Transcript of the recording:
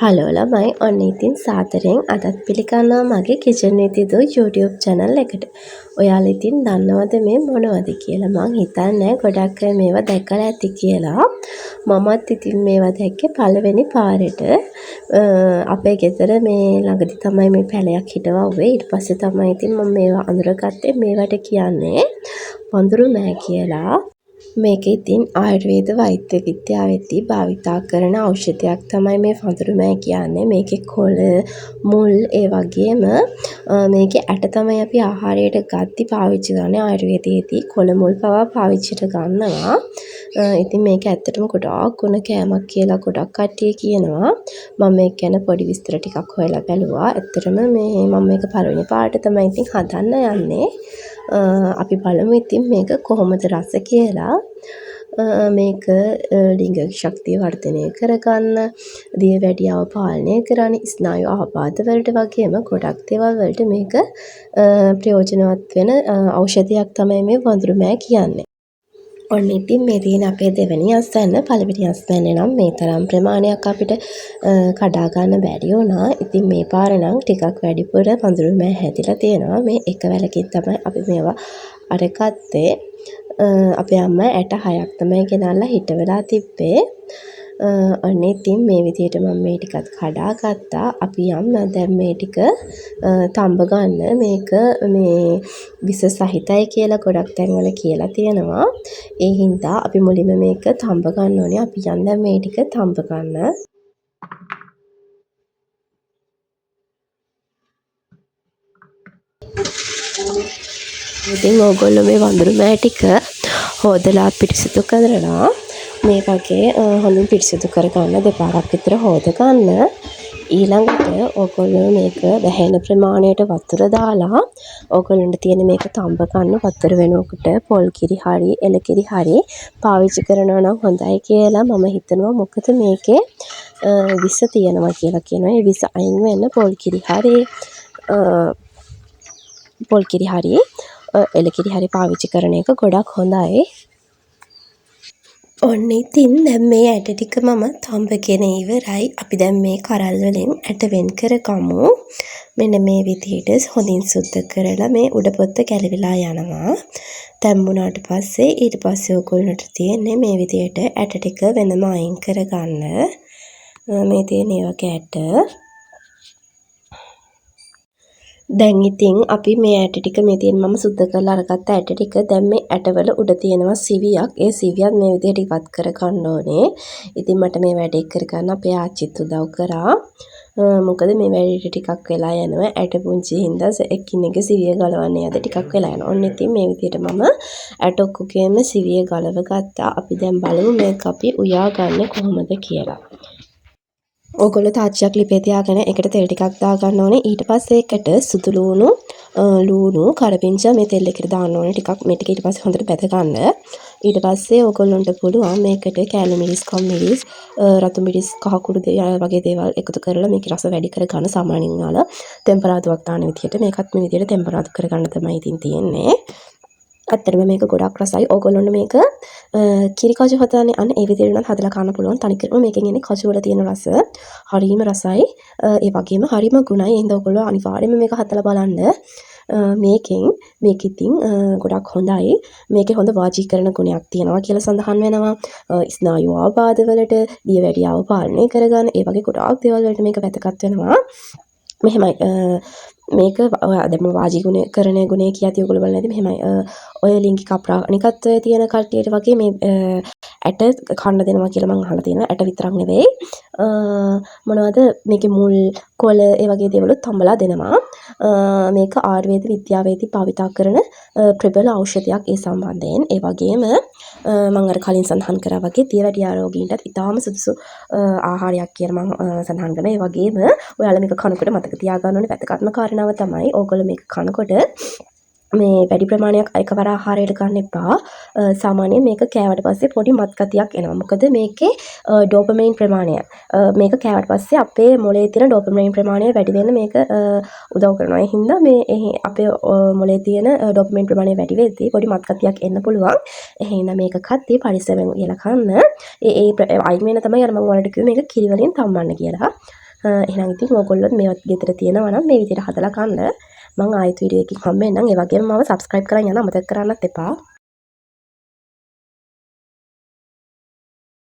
Hello ළමයි ඔන්න ඉතින් සාදරයෙන් අදත් පිළිගන්නවා මගේ kitchen with Edu YouTube channel එකට. ඔයාලා ඉතින් දන්නවද මේ මොනවද කියලා? මං හිතන්නේ ගොඩක් අය මේවා දැකලා ඇති කියලා. මමත් ඉතින් මේවා දැක්කේ පළවෙනි පාරට. අපේ ගෙදර මේ ළඟදි තමයි මේ පැලයක් හිටවුවේ. ඊට පස්සේ තමයි ඉතින් මම මේවා අඳුරගත්තේ. මේවට කියන්නේ වඳුරු මෑ කියලා. මේක ඉතින් ආයුර්වේද වෛද්‍ය විද්‍යාවේදී භාවිතා කරන ඖෂධයක් තමයි මේ වඳුරු මෑ කියන්නේ. මේකේ කොළ, මුල් ඒ වගේම මේකේ ඇට තමයි අපි ආහාරයට ගද්දි පාවිච්චි කරන්නේ ආයුර්වේදයේදී. කොළ මුල් පවා පාවිච්චිට ගන්නවා. ඉතින් මේක ඇත්තටම ගොඩාක් ගුණ කෑමක් කියලා ගොඩක් කට්ටිය කියනවා. මම මේක ගැන පොඩි විස්තර ටිකක් හොයලා බැලුවා. ඇත්තටම මම මේක පළවෙනි පාරට තමයි ඉතින් හදන්න යන්නේ. අපි බලමු ඉතින් මේක කොහොමද රස කියලා. මේක ලිංගික ශක්තිය වර්ධනය කරගන්න, දියවැඩියාව පාලනය කරන්න, ස්නායු ආබාධ වලට වගේම ගොඩක් දේවල් වලට මේක ප්‍රයෝජනවත් වෙන ඖෂධයක් තමයි මේ වඳුරු මෑ කියන්නේ. ඔන්න ඉතින් මේ තියෙන අපේ දෙවෙනි අස්වැන්න. පළවෙනි අස්වැන්නේ නම් මේ තරම් ප්‍රමාණයක් අපිට කඩා ගන්න බැරි වුණා. ඉතින් මේ පාර නම් ටිකක් වැඩිපුර වඳුරු මෑ හැදිලා තියෙනවා. මේ එක වැලකින් තමයි අපි මේවා අරගත්තේ. අපේ අම්මා ඇට 6ක් තමයි ගෙනල්ලා හිටවලා තිබ්බේ. අන්න ඉතින් මේ විදිහට මම මේ ටිකත් කඩා ගත්තා. අපි දැන් මේ ටික තඹ ගන්න. මේක මේ විස සහිතයි කියලා ගොඩක් තැන්වල කියලා තියෙනවා. ඒ හින්දා අපි මුලින්ම මේක තඹ ගන්න ඕනේ. අපි දැන් මේ ටික තඹ ගන්න. ඉතින් ඕගොල්ලෝ මේ වඳුරු මෑ ටික හොදලා පිරිසිදු කරලා මේ වගේ හොඳින් පිරිසිදු කරගන්න දෙපාරක් විතර හොද ගන්න. ඊළඟට ඕගොල්ලෝ මේක වැහෙන ප්‍රමාණයට වතුර දාලා ඕගොල්ලන්ට තියෙන මේක තඹ ගන්න වතුර වෙනකොට පොල් කිරි හරි එළ කිරි හරි පාවිච්චි කරනවා නම් හොඳයි කියලා මම හිතනවා. මොකද මේකේ විස තියෙනවා කියලා කියනවා. ඒ විස අයින් වෙන්න පොල් කිරි හරි එළ කිරි හරි පාවිච්චි කරන එක ගොඩක් හොඳයි. ඔන්න ඉතින් දැන් මේ ඇට ටික මම තඹගෙන ඉවරයි. අපි දැන් මේ කරල් වලින් ඇට වෙන් කරගමු. මෙන්න මේ විදිහට හොඳින් සුද්ධ කරලා මේ උඩ පොත්ත ගැලවිලා යනවා. තැම්බුණාට පස්සේ ඊට පස්සේ ඔයගොල්ලන්ට තියෙන්නේ මේ විදිහට ඇට ටික වෙනම අයින් කරගන්න. මේ තියෙන ඒ වගේ ඇට. දැන් ඉතින් අපි මේ ඇට ටික මේ තියෙන මම සුද්ධ කරලා අරගත්ත ඇට ටික දැන් මේ ඇටවල උඩ තියෙනවා සිවියක්. ඒ සිවියත් මේ විදිහට ඉවත් කර ගන්න ඕනේ. ඉතින් මට මේ වැඩේ කරගන්න අපේ ආච්චිත් උදව් කරා. මොකද මේ වැඩේට ටිකක් වෙලා යනවා. ඇට පුංචි හින්දා එකින් එක සිවිය ගලවන්න යද්දි ටිකක් වෙලා යනවා. ඔන්න ඉතින් මේ විදිහට මම ඇට ඔක්කොගේම සිවිය ගලව ගත්තා. අපි දැන් බලමු මේක අපි උයා ගන්න කොහොමද කියලා. ඕගොල්ලෝ තාච්චියක් ලිපේ තියාගෙන ඒකට තෙල් ටිකක් දාගන්න ඕනේ. ඊට පස්සේ ඒකට සුදු ලූණු කරපිංචා මේ තෙල් එකට දාන්න ඕනේ ටිකක්. මේ ටික ඊට පස්සේ හොඳට බැද ගන්න. ඊට පස්සේ ඕගොල්ලන්ට පුළුවන් මේකට කෑලි මිරිස්, කොම් මිරිස්, රතු මිරිස්, කහ කුඩු වගේ දේවල් එකතු කරලා මේකේ රස වැඩි කර ගන්න සාමාන්‍යයෙන් යාලා ටෙම්පරාදුවක් දාන විදියට මේකත් මේ විදියට ටෙම්පරාදු කර ගන්න තමයි ඉතින් තියෙන්නේ. ඇත්තටම මේක ගොඩක් රසයි. ඕගොල්ලොන්ට මේක කිරි කජු හදන්නේ අන්න ඒ විදිහට නම් හදලා කන්න පුළුවන්. තනිකරම මේකෙන් එන්නේ කජු වල තියෙන රස. හරිම රසයි. ඒ වගේම හරිම ගුණයි. එහෙනම් ඕගොල්ලෝ අනිවාර්යයෙන්ම මේක හදලා බලන්න. මේක ඉතින් ගොඩක් හොඳයි. මේකේ හොඳ වාජීකරණ ගුණයක් තියෙනවා කියලා සඳහන් වෙනවා. ස්නායු ආබාධ වලට, දියවැඩියාව පාලනය කරගන්න, ඒ වගේ ගොඩාක් දේවල් වලට මේක වැදගත් වෙනවා. මෙහෙමයි මේක දැන් වාජීකරණ ගුණය කියති ඔයගොල්ලෝ බලන්නේ නැති මෙහෙමයි ඔය ලිංගික අප්‍රාණිකත්වයේ තියෙන කට්ටියට වගේ මේ ඇට කන්න දෙනවා කියලා මම අහලා තියෙනවා. ඇට විතරක් නෙවෙයි මොනවද මේකේ මුල් කොළ ඒ වගේ දේවලුත් තඹලා දෙනවා. මේක ආයුර්වේද විද්‍යාවේදී භාවිතා කරන ප්‍රබල ඖෂධයක් ඒ සම්බන්ධයෙන්. ඒ වගේම මම අර කලින් සඳහන් කරා වගේ දියවැඩියා රෝගීන්ටත් ඉතාම සුදුසු ආහාරයක් කියලා මම සඳහන් කරනවා. ඒ වගේම ඔයාලා මේක කනකොට මතක තියාගන්න ඕනේ වැදගත්ම කාරණාව තමයි ඕගොල්ලෝ මේක කනකොට මේ වැඩි ප්‍රමාණයක් එකවර ආහාරයට ගන්න එපා. සාමාන්‍යයෙන් මේක කෑවට පස්සේ පොඩි මත් ගතියක් එනවා. මොකද මේකේ ඩෝපමයින් ප්‍රමාණය මේක කෑවට පස්සේ අපේ මොළයේ තියෙන ඩෝපමයින් ප්‍රමාණය වැඩි වෙන්න මේක උදව් කරනවා. ඒ හින්දා මේ අපේ මොළයේ තියෙන ඩෝපමයින් ප්‍රමාණය වැඩි වෙද්දී පොඩි මත් ගතියක් එන්න පුළුවන්. එහෙනම් මේක කද්දී පරිස්සමෙන් කියලා කන්න. ඒ අයින් වෙන තමයි අර මම ඔයාලට කිව්වේ මේක කිරි වලින් තම්බන්න කියලා. එහෙනම් ඉතින් ඕගොල්ලොත් මේවත් ගෙදර තියෙනවා නම් මේ විදිහට හදලා කන්න. මම ආයෙත් වීඩියෝ එකකින් හම්බ වෙන්නම්. ඒ වගේම මම subscribe කරන් යන්න අමතක කරන්නත් එපා.